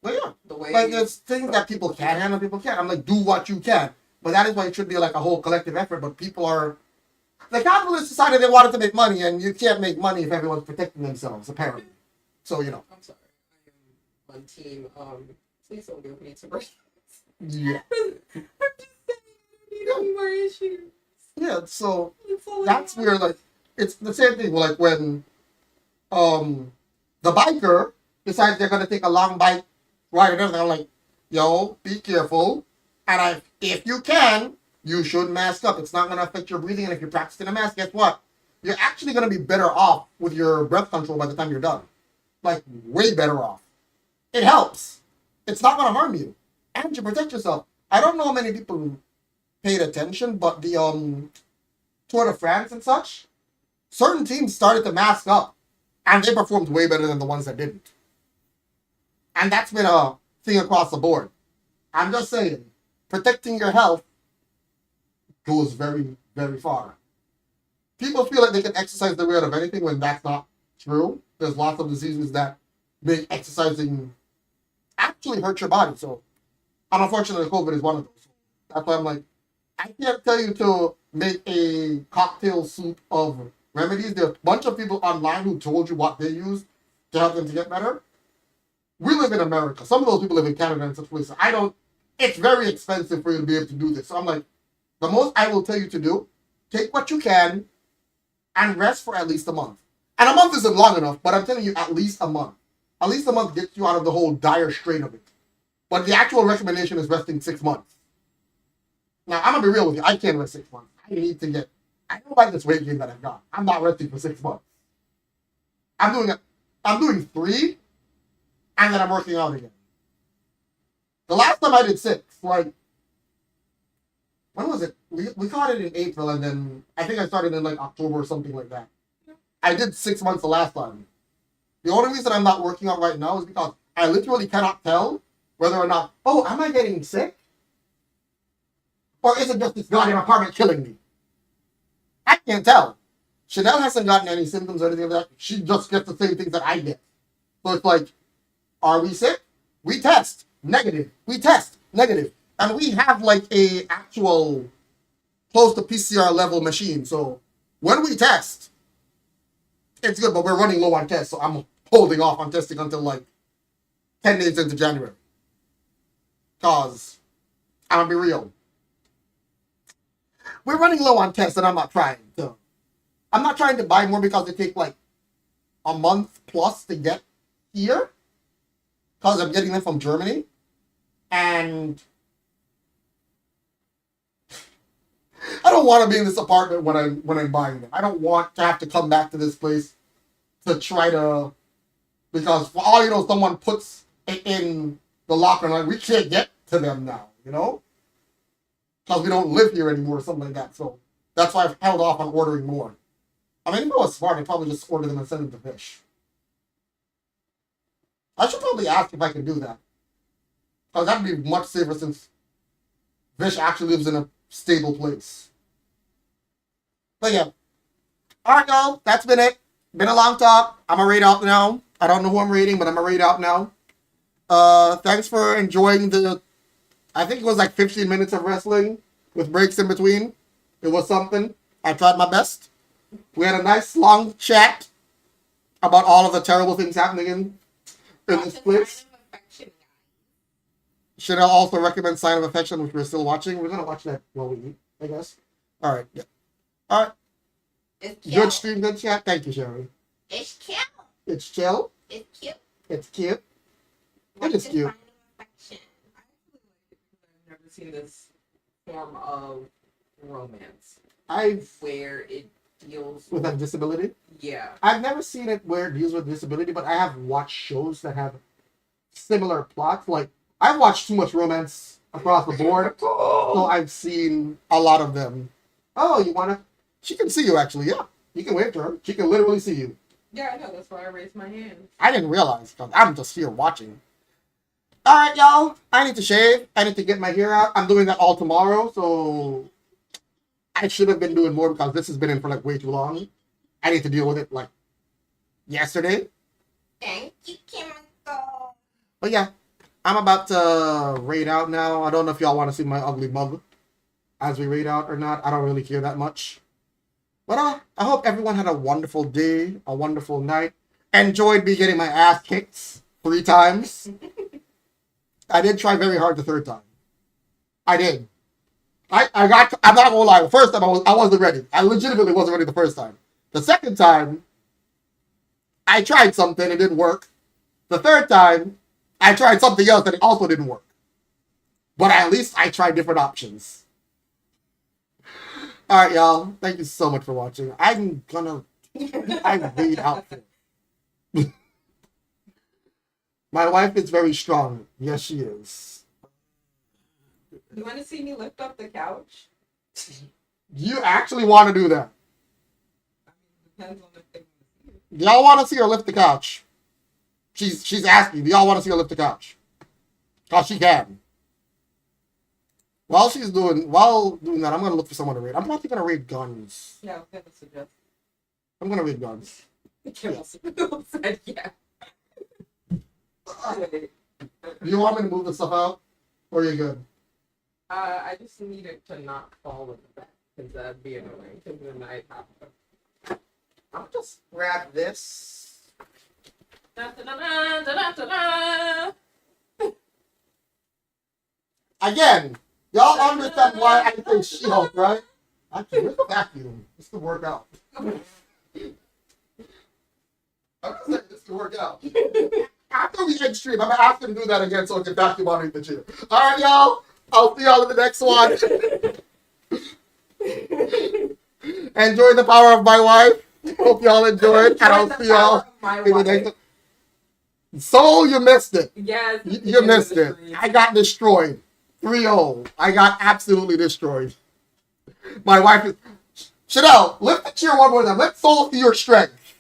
Well, yeah. Like, there's things that people can handle, people can't. I'm like, do what you can. But that is why it should be like a whole collective effort. But people are... The capitalists decided they wanted to make money, and you can't make money if everyone's protecting themselves, apparently. So, you know. I'm sorry. I am on team, please don't give me to break. Yeah. I'm just saying, any more issues. Yeah, so that's where, like, it's the same thing, like, when the biker decides they're going to take a long bike ride, and I'm like, yo, be careful. And if you can, you should mask up. It's not going to affect your breathing, and if you're practicing a mask, guess what? You're actually going to be better off with your breath control by the time you're done. Like, way better off. It helps. It's not going to harm you. And you protect yourself. I don't know how many people paid attention, but the Tour de France and such, certain teams started to mask up, and they performed way better than the ones that didn't. And that's been a thing across the board. I'm just saying, protecting your health goes very, very far. People feel like they can exercise their way out of anything when that's not true. There's lots of diseases that make exercising actually hurt your body. So, and unfortunately, COVID is one of those. That's why I'm like, I can't tell you to make a cocktail soup of remedies. There's a bunch of people online who told you what they use to help them to get better. We live in America. Some of those people live in Canada and such places. It's very expensive for you to be able to do this. So I'm like, the most I will tell you to do, take what you can and rest for at least a month. And a month isn't long enough, but I'm telling you, at least a month. At least a month gets you out of the whole dire strain of it. But the actual recommendation is resting 6 months. Now, I'm going to be real with you. I can't rest 6 months. I don't like this weight gain that I've got. I'm not resting for 6 months. I'm doing 3, and then I'm working out again. The last time I did 6, like, when was it? We caught it in April, and then I think I started in like October or something like that. I did 6 months the last time. The only reason I'm not working out right now is because I literally cannot tell whether or not, am I getting sick? Or is it just this goddamn apartment killing me? I can't tell. Shanel hasn't gotten any symptoms or anything like that. She just gets the same things that I get. So it's like, are we sick? We test. Negative. We test. Negative. And we have like a actual close to PCR level machine. So when we test, it's good, but we're running low on tests. So I'm holding off on testing until like 10 days into January. Because, I'm going to be real. We're running low on tests and I'm not trying. So I'm not trying to buy more because it takes like a month plus to get here. Because I'm getting them from Germany. And I don't want to be in this apartment when I'm buying them. I don't want to have to come back to this place to try to, because for all you know, someone puts it in the locker and like, we can't get to them now, you know? Because we don't live here anymore or something like that. So that's why I've held off on ordering more. I mean, if I was smart, I'd probably just order them and send them to Fish. I should probably ask if I can do that. Oh, that'd be much safer since Vish actually lives in a stable place. But yeah. Alright, y'all. That's been it. Been a long talk. I'm gonna rate out now. I don't know who I'm rating, but I'm gonna rate out now. Thanks for enjoying I think it was like 15 minutes of wrestling with breaks in between. It was something. I tried my best. We had a nice long chat about all of the terrible things happening in this place. Shanel also recommends Sign of Affection, which we're still watching. We're gonna watch that while we eat, I guess. All right. Yeah. All right. It's cute. Good stream, good chat. Thank you, Sherry. It's cute. It's chill. It's cute. It's cute. It is Watch cute. Sign of Affection. I've never seen this form of romance I've where it deals with a disability. Yeah. I've never seen it where it deals with disability, but I have watched shows that have similar plots. Like I've watched too much romance across the board, so I've seen a lot of them. Oh, you wanna? She can see you actually. Yeah, you can wave to her. She can literally see you. Yeah, I know. That's why I raised my hand. I didn't realize because I'm just here watching. All right, y'all. I need to shave. I need to get my hair out. I'm doing that all tomorrow, so I should have been doing more because this has been in for like way too long. I need to deal with it like yesterday. Thank you, Kimiko. But yeah, I'm about to raid out now. I don't know if y'all want to see my ugly mug as we raid out or not. I don't really care that much. But I hope everyone had a wonderful day, a wonderful night. Enjoyed me getting my ass kicked 3 times. I did try very hard the 3rd time. I did. I'm not gonna lie. The first time I wasn't ready. I legitimately wasn't ready the first time. The 2nd time, I tried something, it didn't work. The 3rd time, I tried something else and it also didn't work. But at least I tried different options. Alright, y'all. Thank you so much for watching. I'm read out here. My wife is very strong. Yes, she is. You want to see me lift up the couch? You actually want to do that? Depends on if they want to see it. Do y'all want to see her lift the couch? She's asking. Do y'all want to see her lift the couch? Cause she can. While doing that, I'm gonna look for someone to raid. I'm probably gonna raid guns. Yeah, I was gonna suggest. I'm gonna raid guns. Kim said yeah. Do you want me to move the stuff out, or are you good? I just need it to not fall in the back because that'd be annoying. Because then I'd have to. I'll just grab this. Da-da-da-da-da-da-da. Again, y'all understand why I say She-Hulk, right? Actually, where's the vacuum? This could work out. I'm just saying this could work out. After we end stream, I'm gonna ask him to do that again so I can vacuum underneath the chair. Alright, y'all. I'll see y'all in the next one. Enjoy the power of my wife. Hope y'all enjoyed. And I'll see y'all in the next one. So you missed it. Yes. You missed it. I got destroyed. 3-0. I got absolutely destroyed. My wife is... Shanel, lift the chair one more time. Let Soul see your strength.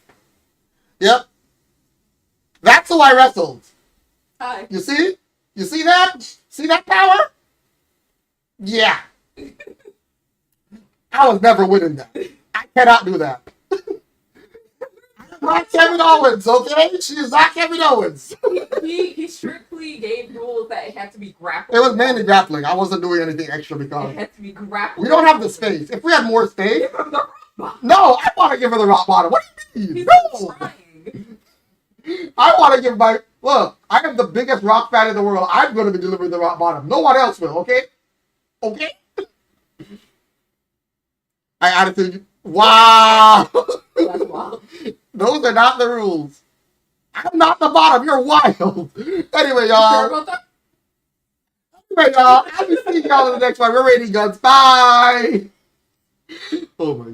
Yep. That's who I wrestled. Hi. You see? You see that? See that power? Yeah. I was never winning that. I cannot do that. I'm not Kevin Owens, okay? She is not Kevin Owens. He strictly gave rules that it had to be grappling. It was mainly grappling. I wasn't doing anything extra because It had to be grappling. we don't have the space. If we had more space, no, I want to give her the rock bottom. What do you mean? He's No. trying. I want to give look, I am the biggest rock fan in the world. I'm going to be delivering the rock bottom. No one else will, okay? Okay? I added to wow. That's wild. Those are not the rules. I'm not the bottom. You're wild. Anyway, You sure y'all. about that? Anyway, y'all. I'll be seeing y'all in the next one. We're rating guns. Bye. Oh my